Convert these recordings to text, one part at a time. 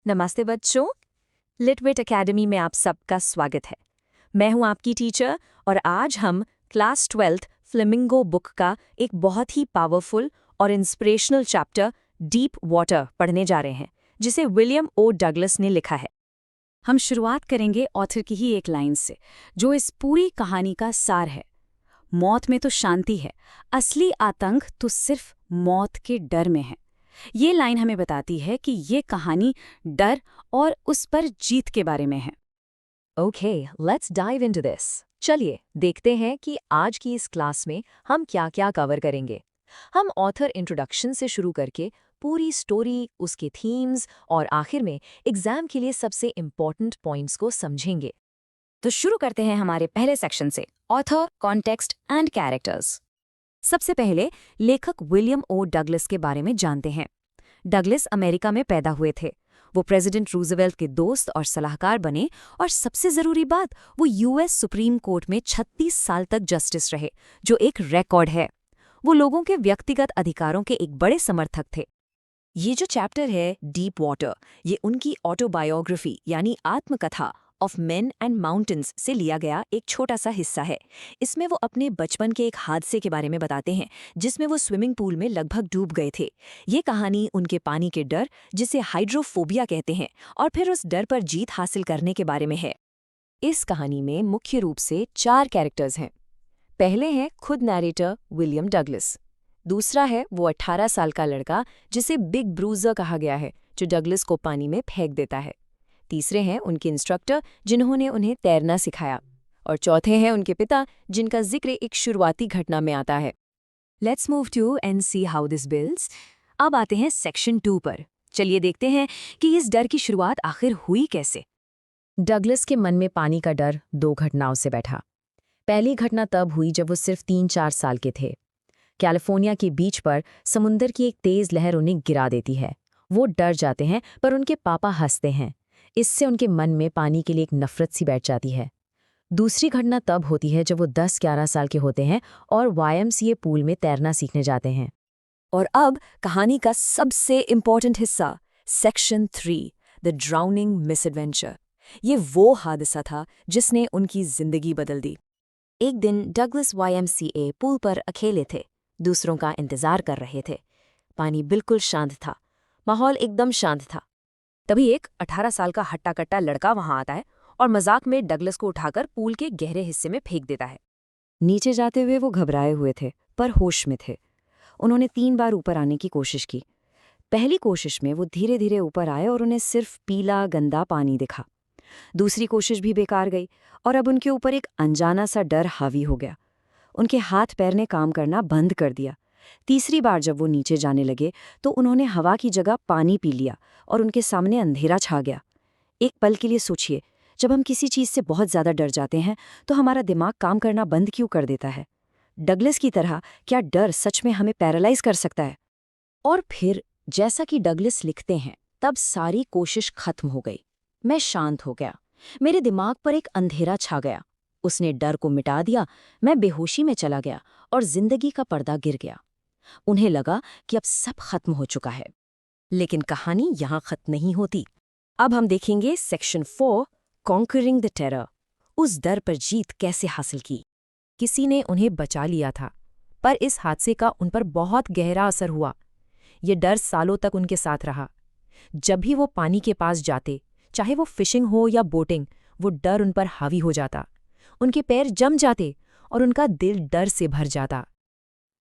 नमस्ते बच्चों, लिटविट एकेडमी में आप सबका स्वागत है। मैं हूं आपकी टीचर और आज हम क्लास 12th फ्लेमिंगो बुक का एक बहुत ही पावरफुल और इंस्पिरेशनल चैप्टर डीप वाटर पढ़ने जा रहे हैं, जिसे विलियम ओ डगलस ने लिखा है। हम शुरुआत करेंगे ऑथर की ही एक लाइन से, जो इस पूरी कहानी का सार है। मौत में तो शांति है, असली आतंक तो सिर्फ मौत के डर में है। ये लाइन हमें बताती है कि ये कहानी डर और उस पर जीत के बारे में है। Okay, let's dive into this. चलिए देखते हैं कि आज की इस क्लास में हम क्या-क्या कवर करेंगे। हम ऑथर इंट्रोडक्शन से शुरू करके पूरी स्टोरी, उसके थीम्स और आखिर में एग्जाम के लिए सबसे इम्पोर्टेंट पॉइंट्स को समझेंगे। तो शुरू करते हैं हमारे पहले सेक्शन से, ऑथर, कॉन्टेक्स्ट एंड कैरेक्टर्स। सबसे पहले लेखक विलियम ओ डगलस के बारे में जानते हैं। डगलस अमेरिका में पैदा हुए थे। वो प्रेसिडेंट रूजवेल्ट के दोस्त और सलाहकार बने, और सबसे जरूरी बात, वो यूएस सुप्रीम कोर्ट में 36 साल तक जस्टिस रहे, जो एक रिकॉर्ड है। वो लोगों के व्यक्तिगत अधिकारों के एक बड़े समर्थक थे। ये जो चैप्टर है डीप वाटर, ये उनकी ऑटोबायोग्राफी यानी आत्मकथा ऑफ मेन एंड माउंटेन्स से लिया गया एक छोटा सा हिस्सा है। इसमें वो अपने बचपन के एक हादसे के बारे में बताते हैं, जिसमें वो स्विमिंग पूल में लगभग डूब गए थे। ये कहानी उनके पानी के डर, जिसे हाइड्रोफोबिया कहते हैं, और फिर उस डर पर जीत हासिल करने के बारे में है। इस कहानी में मुख्य रूप से 4 कैरेक्टर्स हैं। पहले हैं खुद नैरेटर विलियम डगलस। दूसरा है वो 18 साल का लड़का जिसे बिग ब्रूजर कहा गया है, जो डगलस को पानी में फेंक देता है। तीसरे हैं उनके इंस्ट्रक्टर, जिन्होंने उन्हें तैरना सिखाया। और चौथे हैं उनके पिता, जिनका जिक्र एक शुरुआती घटना में आता है। Let's move to and see how this builds. अब आते हैं सेक्शन 2 पर। चलिए देखते हैं कि इस डर की शुरुआत आखिर हुई कैसे। डगलस के मन में पानी का डर 2 घटनाओं से बैठा। पहली घटना तब हुई जब वो सिर्फ 3-4 साल के थे। कैलिफोर्निया के बीच पर समुंदर की एक तेज लहर उन्हें गिरा देती है। वो डर जाते हैं, पर उनके पापा हंसते हैं। इससे उनके मन में पानी के लिए एक नफरत सी बैठ जाती है। दूसरी घटना तब होती है जब वो 10-11 साल के होते हैं और वाईएमसीए पूल में तैरना सीखने जाते हैं। और अब कहानी का सबसे इम्पोर्टेंट हिस्सा, सेक्शन 3, द ड्राउनिंग मिसएडवेंचर। ये वो हादसा था जिसने उनकी जिंदगी बदल दी। एक दिन डगलस वाईएमसीए पूल पर अकेले थे, दूसरों का इंतजार कर रहे थे। पानी बिल्कुल शांत था, माहौल एकदम शांत था। तभी एक 18 साल का हट्टा-कट्टा लड़का वहां आता है और मजाक में डगलस को उठाकर पूल के गहरे हिस्से में फेंक देता है। नीचे जाते हुए वो घबराए हुए थे, पर होश में थे। उन्होंने 3 बार ऊपर आने की कोशिश की। पहली कोशिश में वो धीरे धीरे ऊपर आए और उन्हें सिर्फ पीला गंदा पानी दिखा। दूसरी कोशिश भी बेकार गई और अब उनके ऊपर एक अनजाना सा डर हावी हो गया। उनके हाथ पैर ने काम करना बंद कर दिया। तीसरी बार जब वो नीचे जाने लगे तो उन्होंने हवा की जगह पानी पी लिया और उनके सामने अंधेरा छा गया। एक पल के लिए सोचिए, जब हम किसी चीज से बहुत ज्यादा डर जाते हैं तो हमारा दिमाग काम करना बंद क्यों कर देता है? डगलस की तरह क्या डर सच में हमें पैरालाइज कर सकता है? और फिर जैसा कि डगलस लिखते हैं, तब सारी कोशिश खत्म हो गई। मैं शांत हो गया, मेरे दिमाग पर एक अंधेरा छा गया। उसने डर को मिटा दिया, मैं बेहोशी में चला गया और जिंदगी का पर्दा गिर गया। उन्हें लगा कि अब सब खत्म हो चुका है। लेकिन कहानी यहाँ खत्म नहीं होती। अब हम देखेंगे सेक्शन 4, कॉन्करिंग द टेरर। उस डर पर जीत कैसे हासिल की। किसी ने उन्हें बचा लिया था, पर इस हादसे का उन पर बहुत गहरा असर हुआ। ये डर सालों तक उनके साथ रहा। जब भी वो पानी के पास जाते, चाहे वो फिशिंग हो या बोटिंग, वो डर उन पर हावी हो जाता। उनके पैर जम जाते और उनका दिल डर से भर जाता।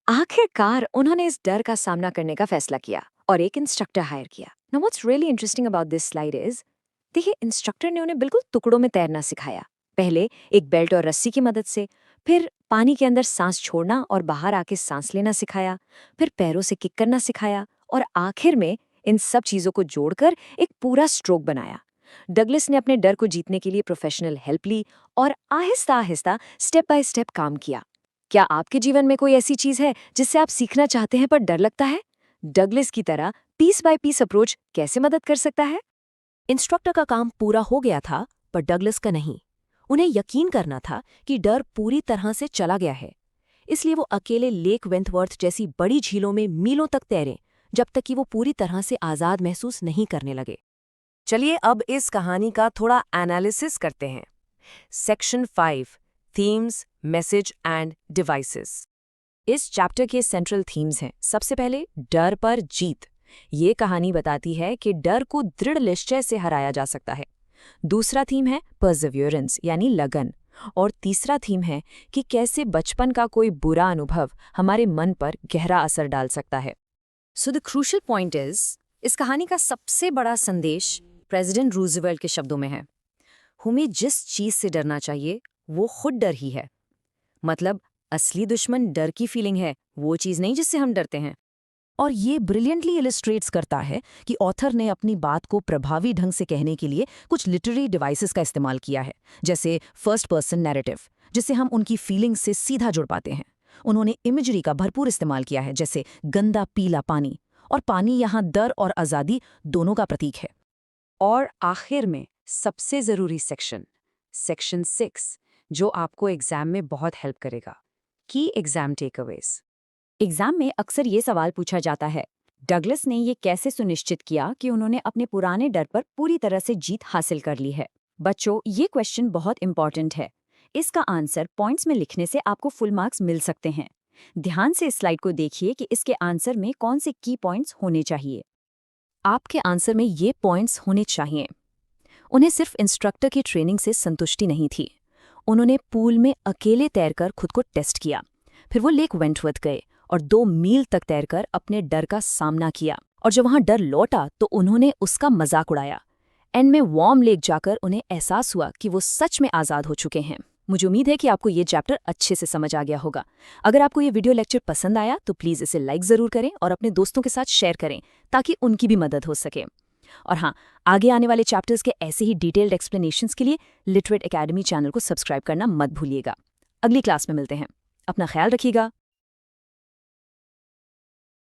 आखिरकार उन्होंने इस डर का सामना करने का फैसला किया और एक इंस्ट्रक्टर हायर किया। Now what's really interesting about this slide is, देखिए, इंस्ट्रक्टर ने उन्हें बिल्कुल टुकड़ों में तैरना सिखाया। पहले एक बेल्ट और रस्सी की मदद से, फिर पानी के अंदर सांस छोड़ना और बाहर आके सांस लेना सिखाया, फिर पैरों से किक करना सिखाया, और आखिर में इन सब चीजों को जोड़कर एक पूरा स्ट्रोक बनाया। डगलस ने अपने डर को जीतने के लिए प्रोफेशनल हेल्प ली और Aahista Aahista step by step काम किया। क्या आपके जीवन में कोई ऐसी चीज है जिससे आप सीखना चाहते हैं पर डर लगता है? डगलस की तरह पीस बाय पीस अप्रोच कैसे मदद कर सकता है? इंस्ट्रक्टर का काम पूरा हो गया था, पर डगलस का नहीं। उन्हें यकीन करना था कि डर पूरी तरह से चला गया है। इसलिए वो अकेले लेक वेंथवर्थ जैसी बड़ी झीलों में मीलों तक तैरें, जब तक कि वो पूरी तरह से आज़ाद महसूस नहीं करने लगे। चलिए अब इस कहानी का थोड़ा एनालिसिस करते हैं। Section 5 themes, message end devices. इस चैप्टर के सेंट्रल थीम्स हैं। सबसे पहले डर पर जीत। ये कहानी बताती है कि डर को दृढ़ निश्चय से हराया जा सकता है। दूसरा थीम है परसिवियरेंस यानी लगन। और तीसरा थीम है कि कैसे बचपन का कोई बुरा अनुभव हमारे मन पर गहरा असर डाल सकता है। So the crucial point is, इस कहानी का सबसे बड़ा संदेश प्रेसिडेंट रूजवेल्ट के शब्दों में है। हमें जिस चीज से डरना चाहिए वो खुद डर ही है। मतलब असली दुश्मन डर की फीलिंग है, वो चीज नहीं जिससे हम डरते हैं। और ये ब्रिलियंटली इलस्ट्रेट्स करता है कि ऑथर ने अपनी बात को प्रभावी ढंग से कहने के लिए कुछ लिटरेरी डिवाइसेस का इस्तेमाल किया है, जैसे फर्स्ट पर्सन नैरेटिव, जिससे हम उनकी फीलिंग्स से सीधा जुड़ पाते हैं। उन्होंने इमेजरी का भरपूर इस्तेमाल किया है, जैसे गंदा पीला पानी, और पानी यहाँ डर और आज़ादी दोनों का प्रतीक है। और आखिर में सबसे ज़रूरी सेक्शन 6, जो आपको एग्जाम में बहुत हेल्प करेगा, की एग्जाम टेकअवेज। एग्जाम में अक्सर ये सवाल पूछा जाता है, डगलस ने ये कैसे सुनिश्चित किया कि उन्होंने अपने पुराने डर पर पूरी तरह से जीत हासिल कर ली है। बच्चों, ये क्वेश्चन बहुत इंपॉर्टेंट है। इसका आंसर पॉइंट्स में लिखने से आपको फुल मार्क्स मिल सकते हैं। ध्यान से इस स्लाइड को देखिए कि इसके आंसर में कौन से की पॉइंट्स होने चाहिए। आपके आंसर में ये पॉइंट्स होने चाहिए। उन्हें सिर्फ इंस्ट्रक्टर की ट्रेनिंग से संतुष्टि नहीं थी। उन्होंने पूल में अकेले तैरकर खुद को टेस्ट किया। फिर वो लेक वेंटवर्थ गए और 2 मील तक तैरकर अपने डर का सामना किया। और जब वहां डर लौटा तो उन्होंने उसका मजाक उड़ाया। एंड में वार्म लेक जाकर उन्हें एहसास हुआ कि वो सच में आज़ाद हो चुके हैं। मुझे उम्मीद है कि आपको ये चैप्टर अच्छे से समझ आ गया होगा। अगर आपको ये वीडियो लेक्चर पसंद आया तो प्लीज़ इसे लाइक ज़रूर करें और अपने दोस्तों के साथ शेयर करें, ताकि उनकी भी मदद हो सके। और हाँ, आगे आने वाले चैप्टर्स के ऐसे ही डिटेल्ड एक्सप्लेनेशंस के लिए लिटरेट एकेडमी चैनल को सब्सक्राइब करना मत भूलिएगा। अगली क्लास में मिलते हैं। अपना ख्याल रखिएगा।